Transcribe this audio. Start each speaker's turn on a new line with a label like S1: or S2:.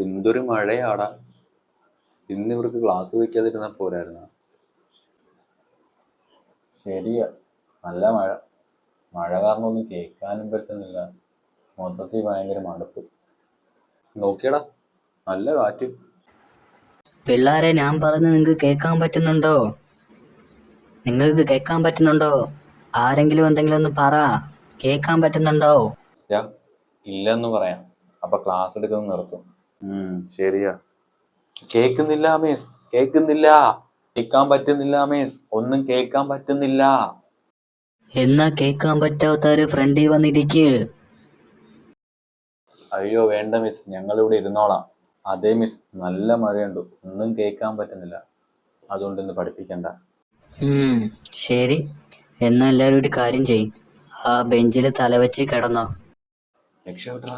S1: എന്തൊരു മഴയാടാ. ഇന്ന് ഇവർക്ക് ക്ലാസ് വെക്കാതിരുന്നാ പോരായിരുന്ന?
S2: ശരിയാ, നല്ല മഴ. മഴ കാരണം ഒന്നും കേൾക്കാനും പറ്റുന്നില്ല. മൊത്തത്തിൽ ഭയങ്കര മടുപ്പ്.
S1: നോക്കിയടാ, നല്ല കാറ്റ്.
S3: പിള്ളാരെ, ഞാൻ പറയുന്നത് നിങ്ങൾക്ക് കേൾക്കാൻ പറ്റുന്നുണ്ടോ? നിങ്ങൾക്ക് കേൾക്കാൻ പറ്റുന്നുണ്ടോ? ആരെങ്കിലും എന്തെങ്കിലും ഒന്ന് പറ. കേൾക്കാൻ പറ്റുന്നുണ്ടോ?
S2: ഇല്ലെന്ന് പറയാം. അപ്പൊ ക്ലാസ് എടുക്കുന്നത് നിർത്തും.
S1: ശരിയാ. കേക്കുന്നില്ല മിസ്, കേക്കുന്നില്ല. കേൾക്കാൻ പറ്റുന്നില്ല മിസ്, ഒന്നും കേൾക്കാൻ പറ്റുന്നില്ല.
S3: എന്നാ കേൾക്കാൻ പറ്റാത്തവര് ഫ്രണ്ടിൽ വന്നിരിക്ക്.
S2: അയ്യോ വേണ്ട മിസ്, ഞങ്ങൾ ഇവിടെ ഇരുന്നോളാം. അതേ മിസ്, നല്ല മഴയുണ്ട്, ഒന്നും കേൾക്കാൻ പറ്റുന്നില്ല. അതുകൊണ്ട് ഇന്ന് പഠിപ്പിക്കണ്ട.
S3: ശരി, എന്നാ എല്ലാവരും ഒരു കാര്യം ചെയ്യും. ആ ബെഞ്ചിൽ തലവെച്ച് കിടന്നോ.
S1: രക്ഷപ്പെട്ടാ.